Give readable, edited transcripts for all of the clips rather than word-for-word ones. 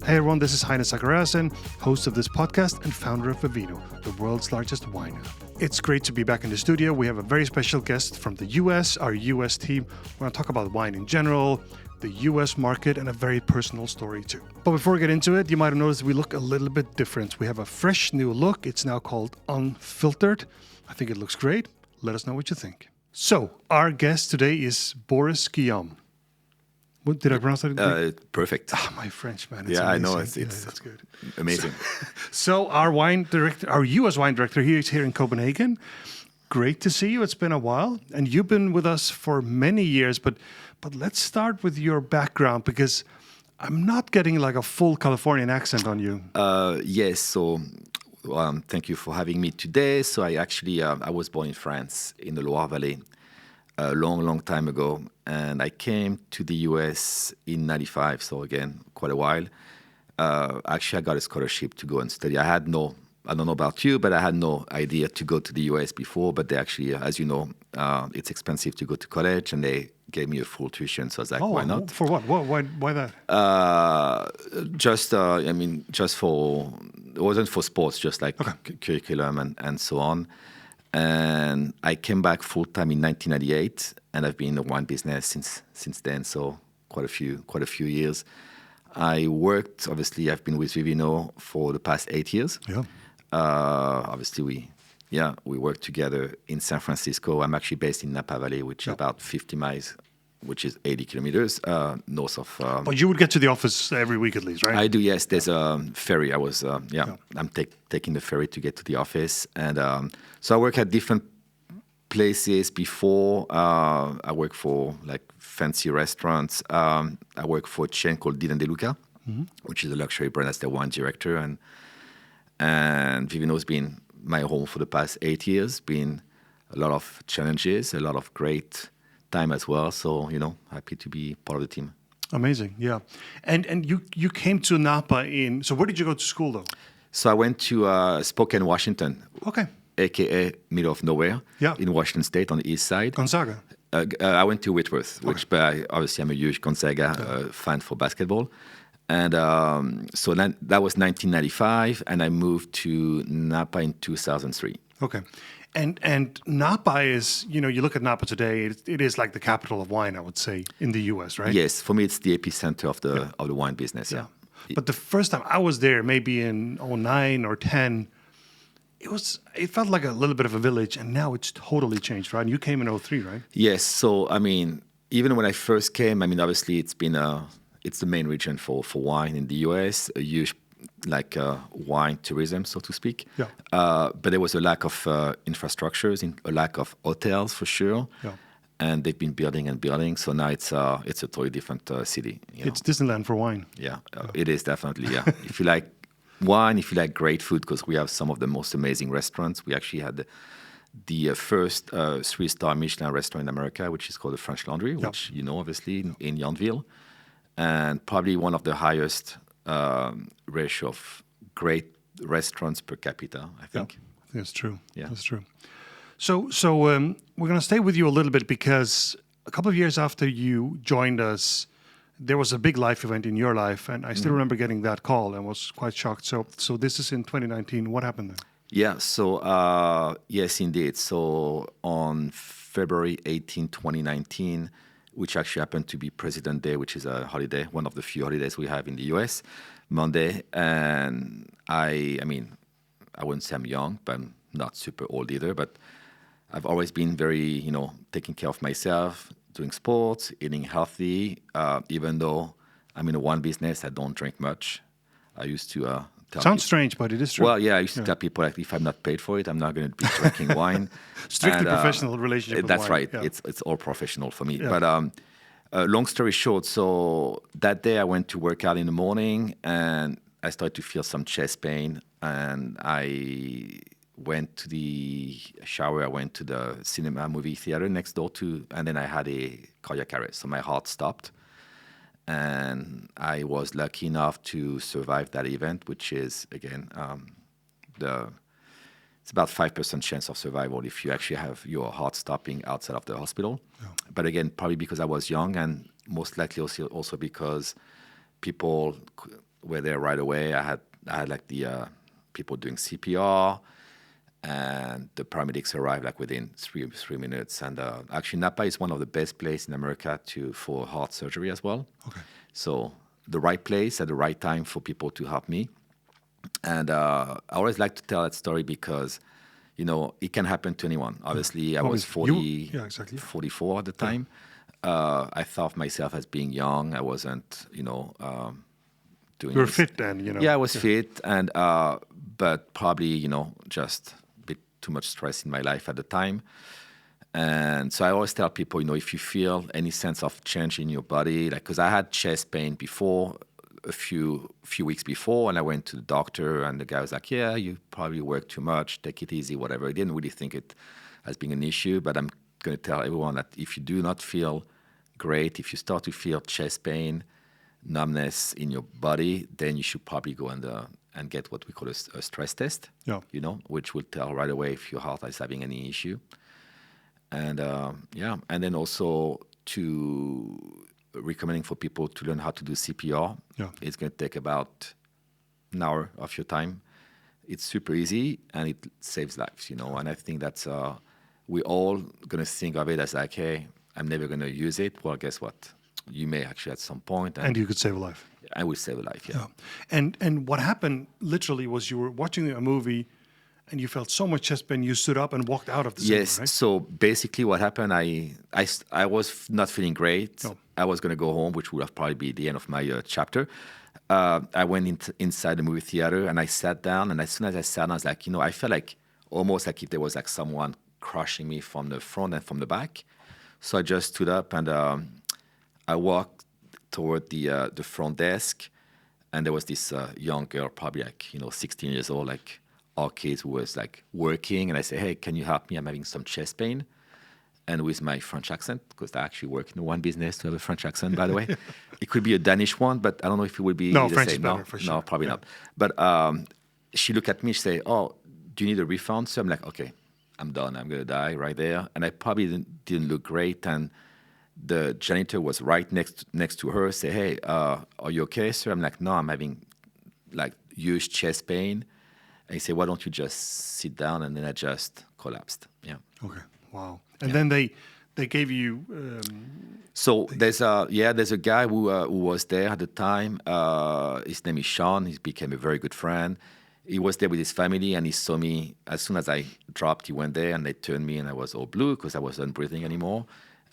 Hey everyone, this is Heine Sakarasen, host of this podcast and founder of Vivino, the world's largest winery. It's great to be back in the studio. We have a very special guest from the US, our US team. We're going to talk about wine in general, the US market, and a very personal story too. But before we get into it, you might have noticed we look a little bit different. We have a fresh new look. It's now called Unfiltered. I think it looks great. Let us know what you think. So, our guest today is Boris Guillome. What, did I pronounce that? Perfect. My French, man. It's amazing. I know. That's good. Amazing. So our wine director, our US wine director, he is here in Copenhagen. Great to see you. It's been a while. And you've been with us for many years. But let's start with your background, because I'm not getting like a full Californian accent on you. Yes. So thank you for having me today. So I actually, I was born in France, in the Loire Valley, a long time ago. And I came to the US in 95, so again, quite a while. Actually, I got a scholarship to go and study. I don't know about you, but I had no idea to go to the US before. But they actually, as you know, it's expensive to go to college, and they gave me a full tuition. So I was like, why not? For what? Why that? Just for, it wasn't for sports, just like curriculum and so on. And I came back full-time in 1998, and I've been in the wine business since then, so quite a few years. I worked, obviously, I've been with Vivino for the past 8 years. Yeah. Obviously, we work together in San Francisco. I'm actually based in Napa Valley, which is about 50 miles, which is 80 kilometers north of... But you would get to the office every week at least, right? I do, yes. There's a ferry. I'm taking the ferry to get to the office. And so I work at different places before. I work for like fancy restaurants. I work for a chain called Dylan De Luca, which is a luxury brand as the wine director. And Vivino's been my home for the past 8 years. Been a lot of challenges, a lot of great time as well. So, happy to be part of the team. Amazing, yeah. And you came to Napa so where did you go to school though? So I went to Spokane, Washington. Okay. AKA middle of nowhere in Washington State on the east side. Gonzaga? I went to Whitworth, but obviously I'm a huge Gonzaga fan for basketball. And so that was 1995, and I moved to Napa in 2003. Okay. And Napa is, you look at Napa today, it is like the capital of wine, I would say, in the US, right? Yes, for me it's the epicenter of the wine business. Yeah. But the first time I was there, maybe in 2009 or 10, it felt like a little bit of a village, and now it's totally changed, right? And you came in 2003, right? Yes. So, even when I first came, obviously it's the main region for wine in the US, a huge wine tourism, so to speak. Yeah. But there was a lack of infrastructures, a lack of hotels for sure. Yeah. And they've been building and building. So now it's a totally different city. It's Disneyland for wine. Yeah, it is definitely, yeah. If you like wine, if you like great food, because we have some of the most amazing restaurants. We actually had the first 3-star Michelin restaurant in America, which is called the French Laundry, which obviously in Yountville. And probably one of the highest ratio of great restaurants per capita, I think. Yeah, I think that's true. Yeah. That's true. So we're going to stay with you a little bit, because a couple of years after you joined us, there was a big life event in your life, and I still remember getting that call and was quite shocked. So this is in 2019. What happened then? Yeah, so yes, indeed. So on February 18, 2019, which actually happened to be President Day, which is a holiday, one of the few holidays we have in the US, Monday. And I wouldn't say I'm young, but I'm not super old either. But I've always been very, taking care of myself, doing sports, eating healthy. Even though I'm in a wine business, I don't drink much. I used to tell Sounds strange, but it is true. Well, yeah, I used to tell people, if I'm not paid for it, I'm not going to be drinking wine. Strictly professional relationship with That's wine. right. Yeah. It's all professional for me. Yeah. But long story short, so that day I went to work out in the morning, and I started to feel some chest pain, and I went to the shower. I went to the cinema movie theater next door and then I had a cardiac arrest. So my heart stopped. And I was lucky enough to survive that event, which is, again, it's about 5% chance of survival if you actually have your heart stopping outside of the hospital. Yeah. But again, probably because I was young, and most likely also because people were there right away. I had like the people doing CPR, and the paramedics arrived like within three minutes. And actually, Napa is one of the best places in America for heart surgery as well. Okay. So the right place at the right time for people to help me. And I always like to tell that story because, it can happen to anyone. Obviously, I was 44 at the time. I thought of myself as being young. I wasn't, doing. You were fit then, Yeah, I was fit, and but probably, just a bit too much stress in my life at the time. And so I always tell people, if you feel any sense of change in your body, like, because I had chest pain before, a few weeks before, and I went to the doctor, and the guy was like, yeah, you probably work too much, take it easy, whatever. I didn't really think it as being an issue, but I'm going to tell everyone that if you do not feel great, if you start to feel chest pain, numbness in your body, then you should probably go and get what we call a stress test, which will tell right away if your heart is having any issue. And and then also to recommending for people to learn how to do CPR. Yeah. It's going to take about an hour of your time. It's super easy and it saves lives, And I think that's we're all going to think of it as like, hey, I'm never going to use it. Well, guess what? You may actually at some point. And you could save a life. I would save a life, yeah. And what happened literally was you were watching a movie and you felt so much chest pain, you stood up and walked out of the cinema, yes, right? So basically what happened, I was not feeling great. No. I was going to go home, which would have probably be the end of my chapter. I went inside the movie theater and I sat down. And as soon as I sat down, I was like, I felt like almost like if there was like someone crushing me from the front and from the back. So I just stood up and I walked toward the front desk. And there was this young girl, probably like, 16 years old, like our kids, who was like working. And I said, hey, can you help me? I'm having some chest pain. And with my French accent, because I actually work in the wine business to have a French accent, by the way. It could be a Danish one, but I don't know if it would be the French same. No, for sure. No, probably not. But she looked at me, she said, oh, do you need a refund? So I'm like, okay, I'm done. I'm going to die right there. And I probably didn't look great. And the janitor was right next to her, say, hey, are you okay, sir? I'm like, no, I'm having like huge chest pain. And he said, why don't you just sit down? And then I just collapsed. Yeah. Okay. Wow. And then they gave you. So there's a guy who was there at the time. His name is Sean. He became a very good friend. He was there with his family, and he saw me as soon as I dropped. He went there, and they turned me, and I was all blue because I wasn't breathing anymore.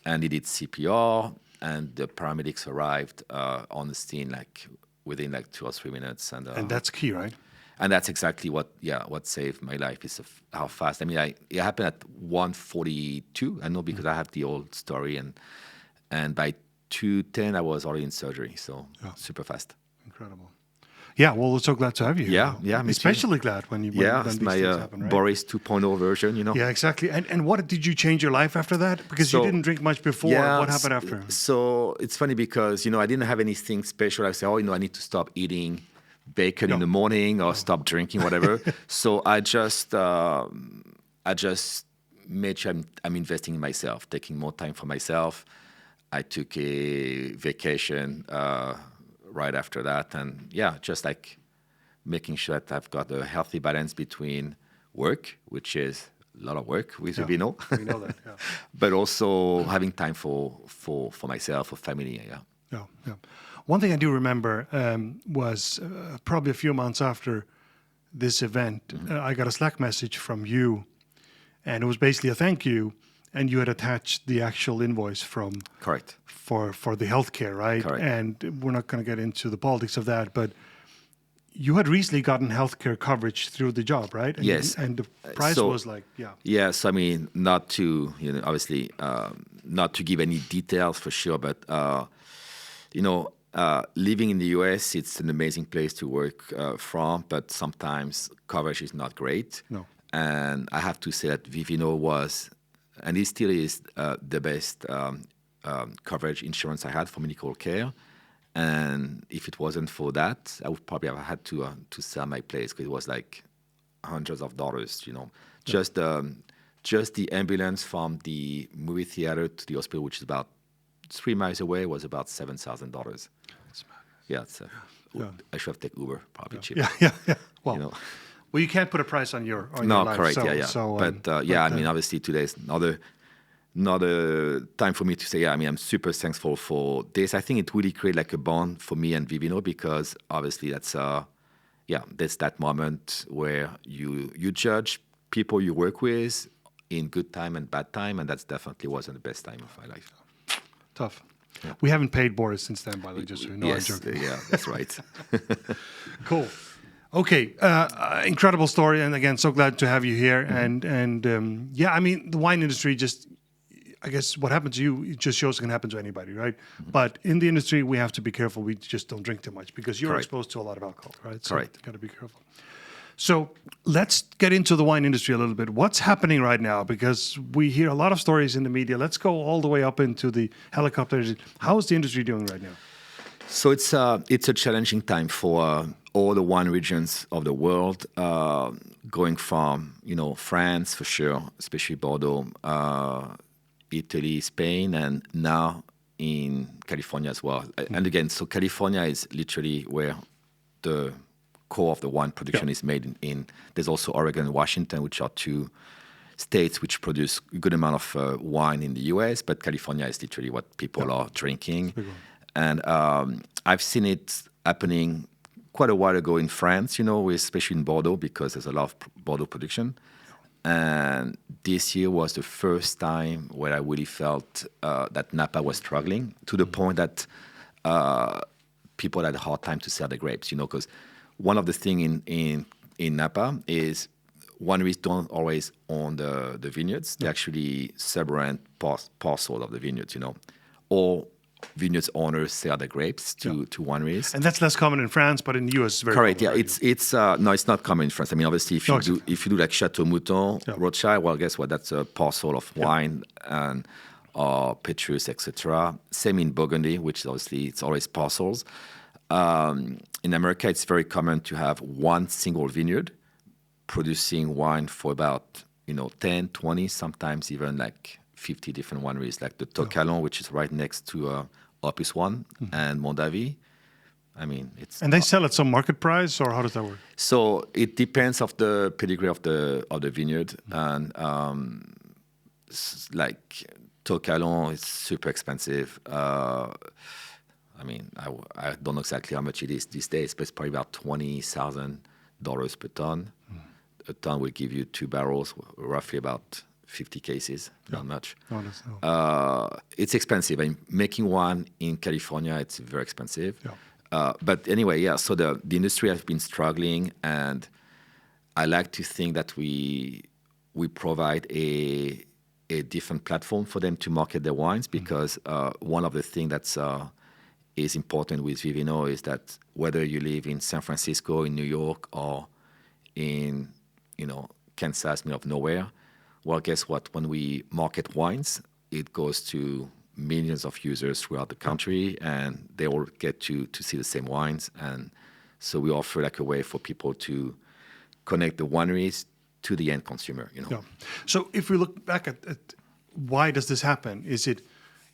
And he did CPR, and the paramedics arrived on the scene like within like 2 or 3 minutes. And that's key, right? And that's exactly what saved my life is how fast. I mean, it happened at 1:42. I know because I have the old story, and by 2:10 I was already in surgery. So super fast. Incredible. Yeah, well, we're so glad to have you. Yeah, especially glad when these it's my things happen, right? Boris 2.0 version, Yeah, exactly. And what did you change your life after that? Because you didn't drink much before. Yeah, what happened after? So it's funny because I didn't have anything special. I said, I need to stop eating bacon in the morning or stop drinking, whatever. So I just made sure I'm investing in myself, taking more time for myself. I took a vacation right after that, and just like making sure that I've got a healthy balance between work, which is a lot of work with Vivino. We know that. Yeah. But also having time for myself, for family. Yeah. One thing I do remember was probably a few months after this event, I got a Slack message from you, and it was basically a thank you, and you had attached the actual invoice Correct. for the healthcare, right? Correct. And we're not going to get into the politics of that, but you had recently gotten healthcare coverage through the job, right? And yes. And the price was like, Yes, I mean, not to, obviously, not to give any details for sure, but, living in the US, it's an amazing place to work from, but sometimes coverage is not great. No. And I have to say that Vivino was, and it still is, the best coverage insurance I had for medical care. And if it wasn't for that, I would probably have had to sell my place because it was like hundreds of dollars, Just the ambulance from the movie theater to the hospital, which is about 3 miles away, was about $7,000. That's mad. Yeah, it's I should have taken Uber, probably cheaper. Yeah. Well, You know. well, you can't put a price on your No, life. correct. So, Yeah. So, but I mean, obviously today is not a time for me to say, I mean, I'm super thankful for this. I think it really created like a bond for me and Vivino, because obviously that's there's that moment where you judge people you work with in good time and bad time, and that's definitely wasn't the best time of my life. tough. Yeah. We haven't paid Boris since then, by the way, just so you know. Yes, I'm joking. yeah, that's right. Cool. Okay, incredible story, and again, so glad to have you here. And I mean, the wine industry just, I guess, what happened to you, it just shows it can happen to anybody, right? But in the industry, we have to be careful. We just don't drink too much because you're Correct. exposed to a lot of alcohol, right? So Correct. got to be careful. So let's get into the wine industry a little bit. What's happening right now? Because we hear a lot of stories in the media. Let's go all the way up into the helicopters. How is the industry doing right now? So it's a challenging time for all the wine regions of the world, going from France for sure, especially Bordeaux, Italy, Spain, and now in California as well. And again, so California is literally where the core of the wine production is made in. There's also Oregon and Washington, which are two states which produce a good amount of wine in the US, but California is literally what people are drinking. And I've seen it happening quite a while ago in France, especially in Bordeaux, because there's a lot of Bordeaux production. And this year was the first time where I really felt that Napa was struggling, to the point that people had a hard time to sell the grapes, because one of the things in Napa is wineries don't always own the vineyards. They actually sub-rent parcel of the vineyards, or vineyards owners sell the grapes to wineries. And that's less common in France, but in the US, it's very correct. common. Yeah, it's no, it's not common in France. I mean, obviously, if you do like Chateau Mouton, Rothschild, well, guess what? That's a parcel of wine and Petrus, etc. Same in Burgundy, which obviously it's always parcels. In America, it's very common to have one single vineyard producing wine for about 10, 20, sometimes even like 50 different wineries, like the Tocalon, which is right next to Opus One and Mondavi. I mean, it's and they sell at some market price, or how does that work? So it depends of the pedigree of the vineyard, and like Tocalon is super expensive. I mean, I don't know exactly how much it is these days, but it's probably about $20,000 per ton. A ton will give you 2 barrels, roughly about 50 cases, not much. It's expensive. I mean, making wine in California, it's very expensive. But anyway, so the industry has been struggling, and I like to think that we provide a different platform for them to market their wines, because one of the things that's is important with Vivino is that whether you live in San Francisco, in New York, or in Kansas, middle of nowhere, well, guess what? When we market wines, it goes to millions of users throughout the country, and they all get to see the same wines. And so we offer like a way for people to connect the wineries to the end consumer. So if we look back at why does this happen?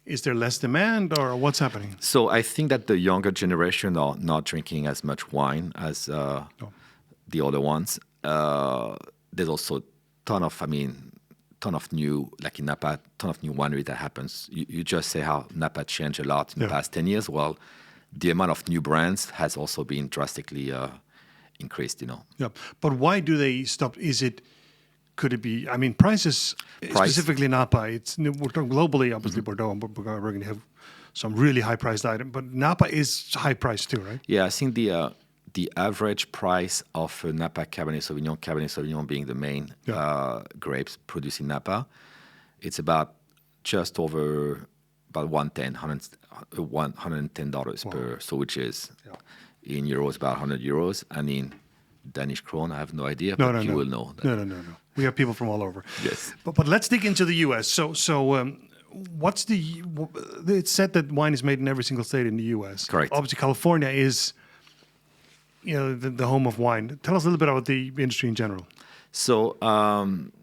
Is there less demand, or what's happening? So I think that the younger generation are not drinking as much wine as the other ones. There's also ton of new, like in Napa, ton of new winery that happens. You just say how Napa changed a lot in the past 10 years. Well, the amount of new brands has also been drastically increased, Yeah, but why do they stop? Could it be, I mean, prices, specifically Napa, we're talking globally, obviously Bordeaux and Burgundy have some really high-priced items, but Napa is high-priced too, right? Yeah, I think the average price of Napa Cabernet Sauvignon being the main grapes produced in Napa, it's about just over about $110 per, so which is in euros about 100 euros, and in Danish krone, I have no idea, but you will know. No. We have people from all over. Yes. But let's dig into the U.S. So what's it's said that wine is made in every single state in the U.S. Correct. Obviously, California is the home of wine. Tell us a little bit about the industry in general. So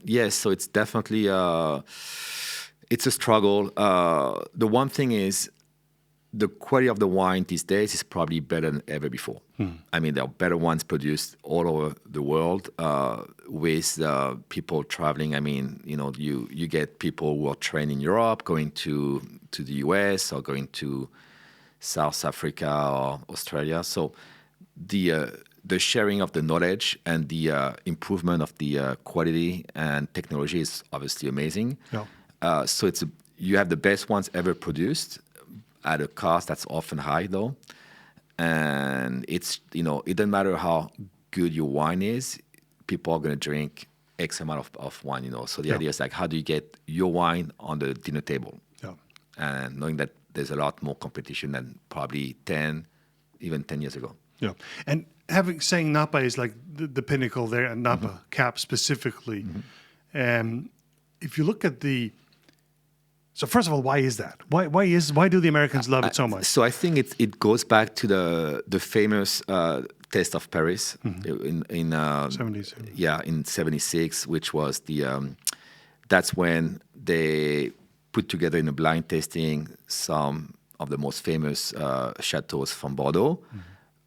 yes, so it's definitely it's a struggle. The one thing is, the quality of the wine these days is probably better than ever before. I mean, there are better wines produced all over the world with people traveling. I mean, you get people who are trained in Europe going to the US or going to South Africa or Australia. So the sharing of the knowledge and the improvement of the quality and technology is obviously amazing. Yeah. So you have the best ones ever produced at a cost that's often high, though. And it doesn't matter how good your wine is, people are going to drink X amount of wine, So the idea is like, how do you get your wine on the dinner table? Yeah. And knowing that there's a lot more competition than probably 10 years ago. Yeah. And saying Napa is like the pinnacle there, and Napa Cab specifically. If you look at so first of all, why is that? Why do the Americans love it so much? So I think it goes back to the famous Taste of Paris in 70s. Yeah, in '76, which was that's when they put together in a blind tasting some of the most famous chateaus from Bordeaux,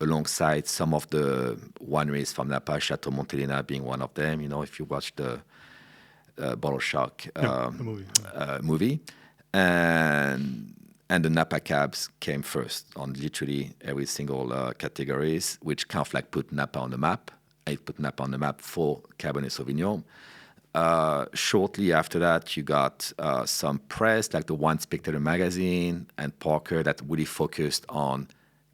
alongside some of the wineries from Napa, Chateau Montelena being one of them. If you watch the Bottle Shock the movie. And the Napa Cabs came first on literally every single categories, which kind of like put Napa on the map. It put Napa on the map for Cabernet Sauvignon. Shortly after that, you got some press, like the Wine Spectator magazine and Parker, that really focused on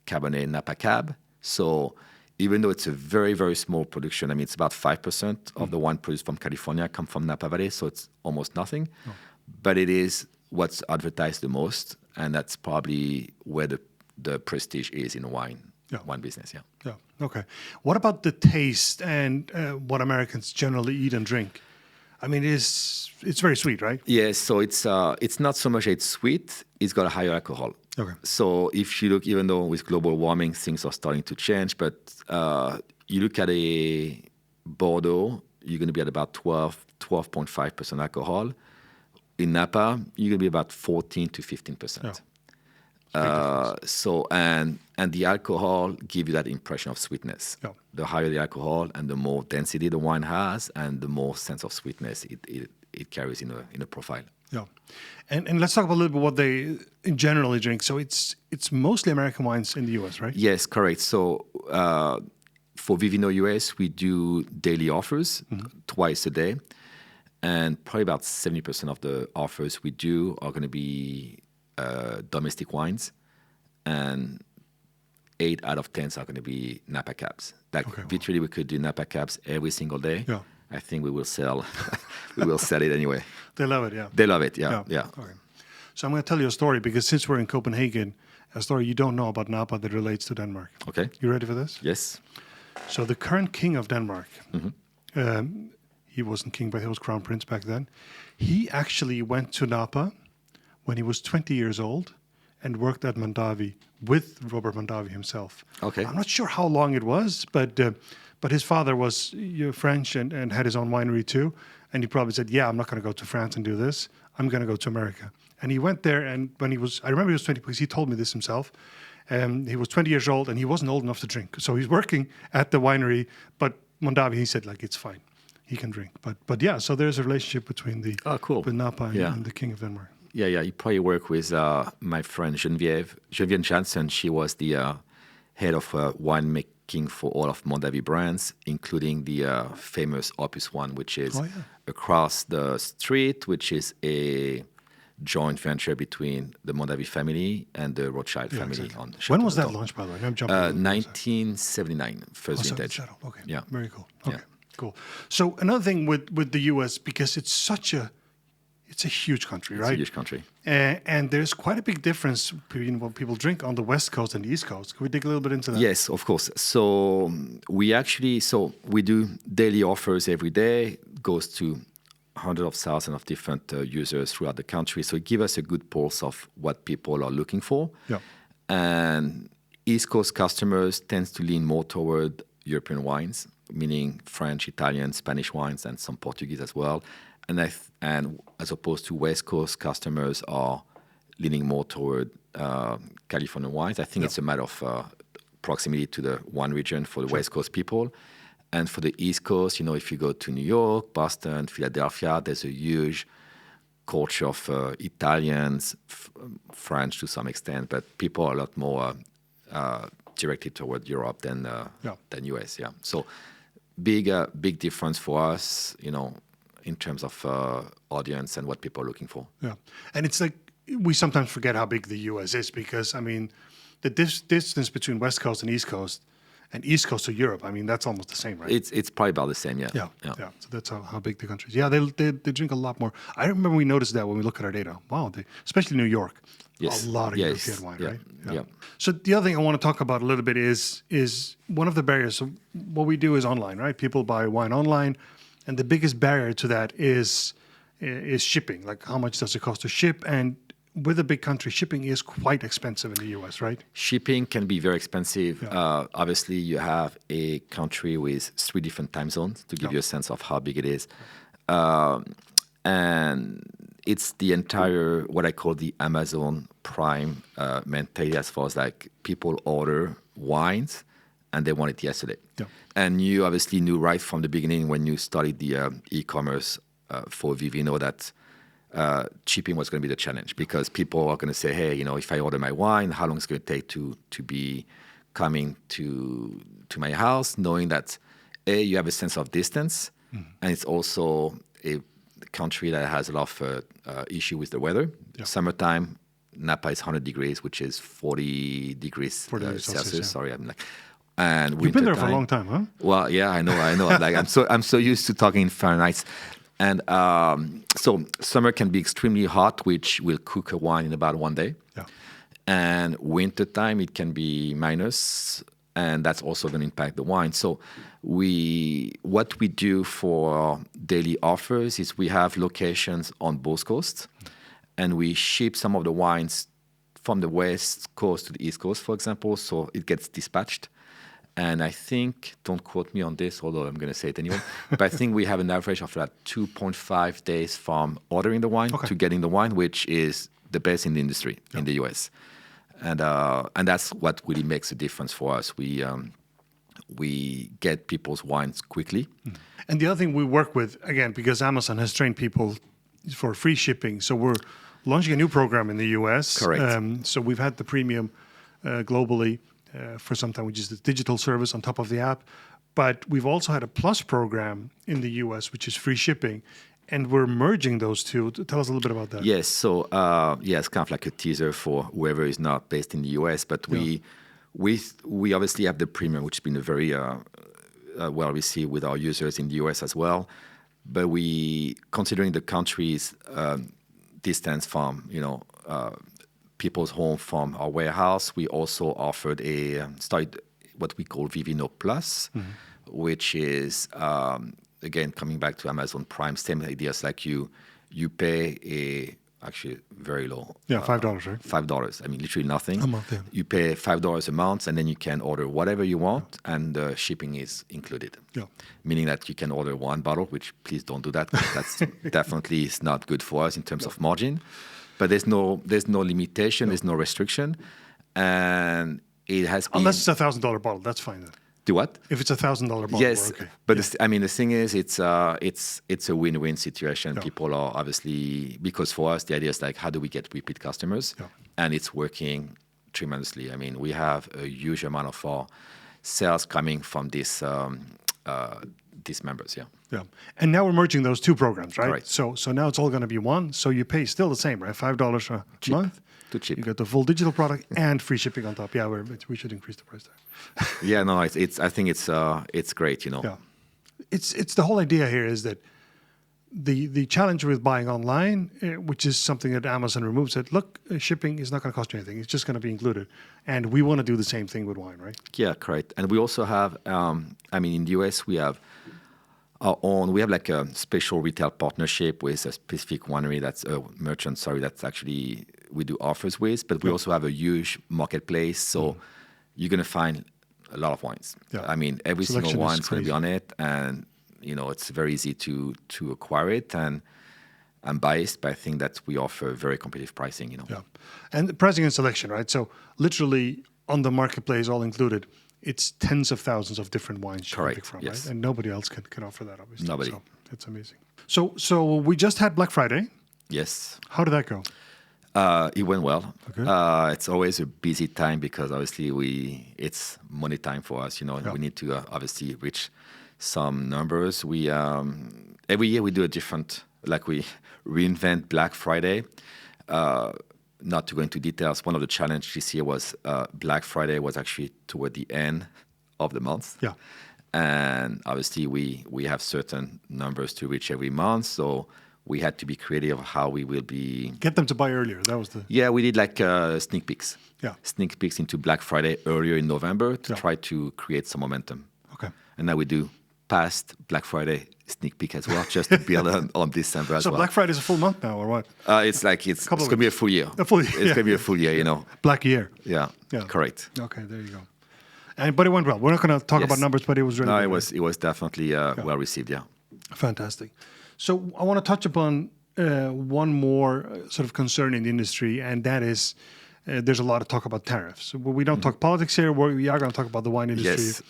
Cabernet Napa Cab. So even though it's a very, very small production, I mean, it's about 5% of the wine produced from California come from Napa Valley, so it's almost nothing. Oh. But it is what's advertised the most, and that's probably where the prestige is in wine business. Yeah. Okay. What about the taste and what Americans generally eat and drink? I mean, it's very sweet, right? Yes. So it's not so much it's sweet; it's got a higher alcohol. Okay. So if you look, even though with global warming things are starting to change, but you look at a Bordeaux, you're going to be at about 12.5% alcohol. In Napa, you're going to be about 14 to 15%. Yeah. So and the alcohol give you that impression of sweetness. Yeah. The higher the alcohol and the more density the wine has, and the more sense of sweetness it carries in a profile. Yeah, and let's talk about a little bit what they generally drink. So it's mostly American wines in the US, right? Yes, correct. So for Vivino US, we do daily offers twice a day. And probably about 70% of the offers we do are going to be domestic wines, and 8 out of 10 are going to be Napa Cabs. Literally, we could do Napa Cabs every single day. Yeah. I think we will sell it anyway. They love it, yeah. They love it, yeah. Okay. So I'm going to tell you a story, because since we're in Copenhagen, a story you don't know about Napa that relates to Denmark. Okay. You ready for this? Yes. So the current king of Denmark, he wasn't king, but he was crown prince back then. He actually went to Napa when he was 20 years old and worked at Mondavi with Robert Mondavi himself. Okay. I'm not sure how long it was, but his father was French and had his own winery too. And he probably said, yeah, I'm not going to go to France and do this. I'm going to go to America. And he went there, and I remember he was 20, because he told me this himself. He was 20 years old, and he wasn't old enough to drink. So he's working at the winery, but Mondavi, he said, like, it's fine. He can drink. But yeah, so there's a relationship between with Napa and the King of Denmark. Yeah. You probably work with my friend Geneviève Janssen. She was the head of winemaking for all of Mondavi brands, including the famous Opus One, which is across the street, which is a joint venture between the Mondavi family and the Rothschild family. Exactly. On Chateau When was that Mouton. launched, by the way? I'm jumping. 1979, first vintage. Okay. Yeah. Very cool. Okay. Yeah. Cool. So another thing with the U.S., because it's a huge country, right? It's a huge country. And there's quite a big difference between what people drink on the West Coast and the East Coast. Can we dig a little bit into that? Yes, of course. So we do daily offers every day. Goes to hundreds of thousands of different users throughout the country. So it gives us a good pulse of what people are looking for. Yeah. And East Coast customers tends to lean more toward European wines, meaning French, Italian, Spanish wines, and some Portuguese as well. And as opposed to West Coast customers are leaning more toward California wines. I think it's a matter of proximity to the wine region for the West Coast people. And for the East Coast, if you go to New York, Boston, Philadelphia, there's a huge culture of Italians, French to some extent, but people are a lot more directed toward Europe than US. Yeah, so big difference for us, in terms of audience and what people are looking for. Yeah, and it's like we sometimes forget how big the US is because the distance between West Coast and East Coast to Europe, that's almost the same, right? It's probably about the same, yeah. Yeah. So that's how big the country is. Yeah, they drink a lot more. I remember we noticed that when we look at our data. Wow, especially New York, a lot of European wine, right? Yeah. So the other thing I want to talk about a little bit is one of the barriers. So what we do is online, right? People buy wine online, and the biggest barrier to that is shipping. Like how much does it cost to ship? And with a big country, shipping is quite expensive in the US, right? Shipping can be very expensive. Obviously, you have a country with 3 different time zones to give you a sense of how big it is. And it's the entire, what I call the Amazon Prime mentality, as far as like people order wines and they want it yesterday. Yeah. And you obviously knew right from the beginning when you started the e-commerce for Vivino that shipping was going to be the challenge, because people are going to say, hey, if I order my wine, how long is it going to take to be coming to my house, knowing that you have a sense of distance, and it's also a country that has a lot of issue with the weather. Yeah. Summertime, Napa is 100 degrees, which is 40 degrees Celsius. Yeah. Sorry, and you've been there for a long time, huh? Well, yeah, I know. Like I'm so used to talking in Fahrenheit. And so summer can be extremely hot, which will cook a wine in about 1 day. Yeah. And winter time, it can be minus, and that's also going to impact the wine. So what we do for daily offers is we have locations on both coasts, and we ship some of the wines from the West Coast to the East Coast, for example, so it gets dispatched. And I think, don't quote me on this, although I'm going to say it anyway, but I think we have an average of like 2.5 days from ordering the wine to getting the wine, which is the best in the industry in the US. And that's what really makes a difference for us. We get people's wines quickly. And the other thing we work with, again, because Amazon has trained people for free shipping, so we're launching a new program in the US. Correct. So we've had the premium globally for some time, which is the digital service on top of the app. But we've also had a plus program in the US, which is free shipping. And we're merging those two. Tell us a little bit about that. Yes. So, it's kind of like a teaser for whoever is not based in the US. But we obviously have the premium, which has been a very well received with our users in the US as well. But considering the country's distance from, people's home from our warehouse, we also offered started what we call Vivino Plus, which is again coming back to Amazon Prime, same ideas like you pay actually very low. Yeah, $5, right? $5. Literally nothing. A month, yeah. You pay $5 a month, and then you can order whatever you want, and shipping is included. Yeah. Meaning that you can order 1 bottle, which please don't do that. That's definitely is not good for us in terms of margin. But there's no limitation, there's no restriction, and it has been, unless it's $1,000 bottle, that's fine then. Do what? If it's $1,000 bottle, yes, we're okay. But the thing is, it's a win-win situation. Yeah. People are obviously, because for us the idea is like, how do we get repeat customers? Yeah. And it's working tremendously. We have a huge amount of our sales coming from these members. Yeah. And now we're merging those two programs, right? Right. So now it's all going to be one. So you pay still the same, right? $5 a cheap. month. Too cheap. You get the full digital product and free shipping on top. Yeah, we should increase the price there. Yeah, no, I think it's great, Yeah. It's the whole idea here is that the challenge with buying online, which is something that Amazon removes, that look, shipping is not going to cost you anything. It's just going to be included. And we want to do the same thing with wine, right? Yeah, correct. And we also have, in the US, we have our own, we have like a special retail partnership with a specific winery that's a merchant, that's actually we do offers with, but we also have a huge marketplace. So you're going to find a lot of wines. Yeah. Every Selection single wine is going to be on it, and it's very easy to acquire it. And I'm biased, but I think that we offer very competitive pricing. Yeah, and the pricing and selection, right? So literally on the marketplace, all included, it's tens of thousands of different wines you can pick from, Yes. right? And nobody else can offer that, obviously. Nobody. So it's amazing. So we just had Black Friday. Yes. How did that go? It went well. Okay. It's always a busy time because obviously it's money time for us. Yeah. We need to obviously reach some numbers. We every year we do a different, like we reinvent Black Friday. Not to go into details, one of the challenges this year was Black Friday was actually toward the end of the month. Yeah. And obviously we have certain numbers to reach every month, so we had to be creative how we will be. Get them to buy earlier. That was the... Yeah, we did like sneak peeks. Yeah. Sneak peeks into Black Friday earlier in November to try to create some momentum. Okay. And now we do past Black Friday sneak peek as well, just to build on December as well. So Black Friday is a full month now, or what? It's going to be a full year. A full year. It's going to be a full year, Black year. Yeah, Yeah. correct. Okay, there you go. But it went well. We're not going to talk about numbers, but it was really No, good. it was definitely well received, yeah. Fantastic. So I want to touch upon one more sort of concern in the industry, and that is there's a lot of talk about tariffs. We don't talk politics here. We are going to talk about the wine industry. Yes.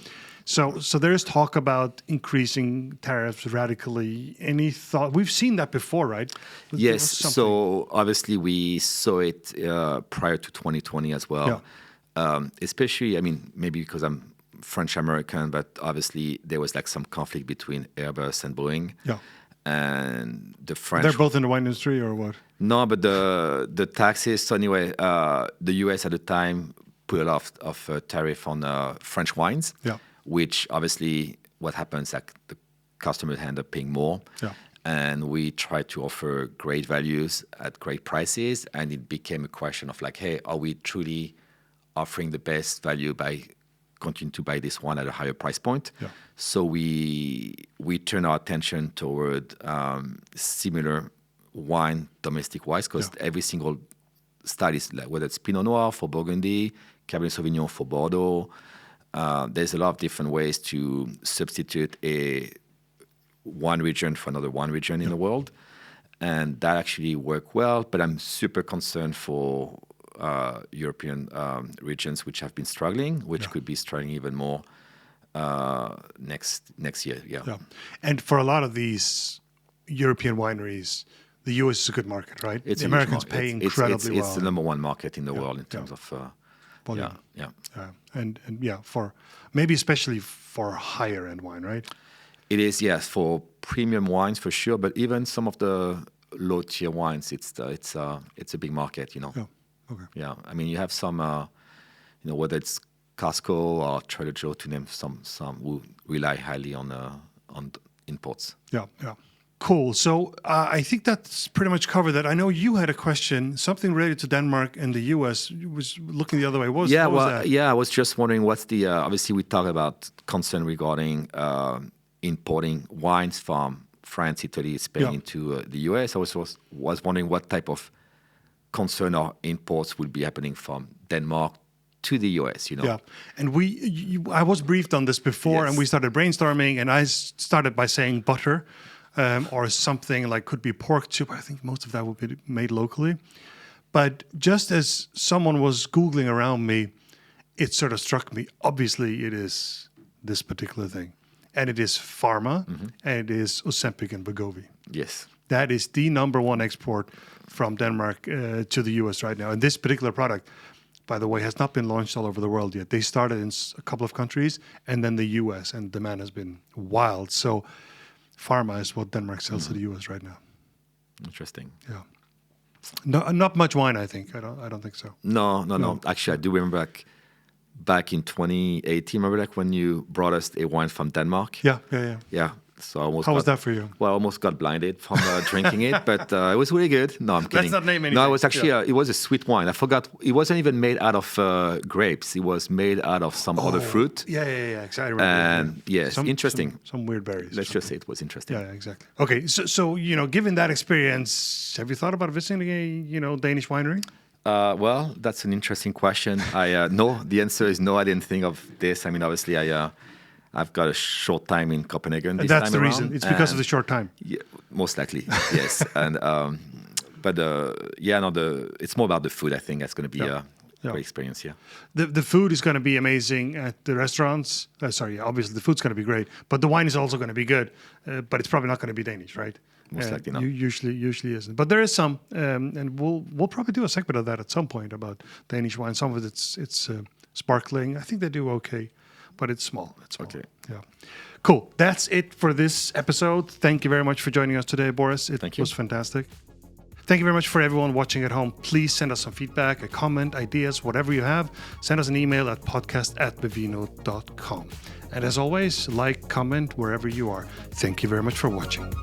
So there is talk about increasing tariffs radically. Any thought? We've seen that before, right? Yes. So obviously we saw it prior to 2020 as well. Yeah. Especially, I mean, maybe because I'm French American, but obviously there was like some conflict between Airbus and Boeing. Yeah. And the French. They're both in the wine industry, or what? No, but the taxes. So anyway, the US at the time put a lot of tariff on French wines. Yeah. Which obviously what happens, like the customers end up paying more. Yeah. And we try to offer great values at great prices. And it became a question of like, hey, are we truly offering the best value by continuing to buy this one at a higher price point? Yeah. So we turn our attention toward similar wine, domestic wines, because every single style is like, whether it's Pinot Noir for Burgundy, Cabernet Sauvignon for Bordeaux. There's a lot of different ways to substitute one region for another one region in the world. And that actually worked well, but I'm super concerned for European regions which have been struggling, which could be struggling even more next year. Yeah. And for a lot of these European wineries, the US is a good market, right? It's the a Americans huge pay market. incredibly well. It's the number one market in the world in terms of volume. Yeah. And for maybe especially for higher end wine, right? It is, yes, for premium wines for sure, but even some of the low tier wines, it's a big market, Yeah. Okay. Yeah, I mean, you have some, whether it's Costco or Trader Joe, to name some who rely highly on imports. Yeah. Cool. So I think that's pretty much covered that. I know you had a question, something related to Denmark and the US. You was looking the other way. What was that? I was just wondering what's the, obviously we talk about concern regarding importing wines from France, Italy, Spain into the US. I was wondering what type of concern or imports would be happening from Denmark to the US, Yeah, and I was briefed on this before, and we started brainstorming, and I started by saying butter. Or something like could be pork too, but I think most of that would be made locally. But just as someone was Googling around me, it sort of struck me. Obviously, it is this particular thing. And it is Pharma, and it is Ozempic and Wegovy. Yes. That is the number one export from Denmark to the US right now. And this particular product, by the way, has not been launched all over the world yet. They started in a couple of countries, and then the US, and demand has been wild. So Pharma is what Denmark sells to the US right now. Interesting. Yeah. No, not much wine, I think. I don't think so. No. Actually, I do remember back in 2018. Remember when you brought us a wine from Denmark? Yeah. Yeah. So How was that for you? Well, I almost got blinded from drinking it, but it was really good. No, I'm kidding. Let's not name anything. No, it was actually it was a sweet wine. I forgot. It wasn't even made out of grapes. It was made out of some other fruit. Yeah. Exactly. I remember. And yes, interesting. Some weird berries. Let's just say it was interesting. Yeah, exactly. Okay, so given that experience, have you thought about visiting a Danish winery? Well, that's an interesting question. No, the answer is no. I didn't think of this. I mean, obviously, I've got a short time in Copenhagen this That's time the around. reason. It's because of the short time. Yeah, most likely, yes. And it's more about the food. I think that's going to be a great experience. Yeah. The food is going to be amazing at the restaurants. Obviously the food's going to be great, but the wine is also going to be good. But it's probably not going to be Danish, right? Most likely not. Usually isn't. But there is some, and we'll probably do a segment of that at some point about Danish wine. Some of it's sparkling. I think they do okay, but it's small. Okay. Yeah. Cool. That's it for this episode. Thank you very much for joining us today, Boris. It was fantastic. Thank you very much for everyone watching at home. Please send us some feedback, a comment, ideas, whatever you have. Send us an email at podcast@vivino.com. And as always, like, comment wherever you are. Thank you very much for watching.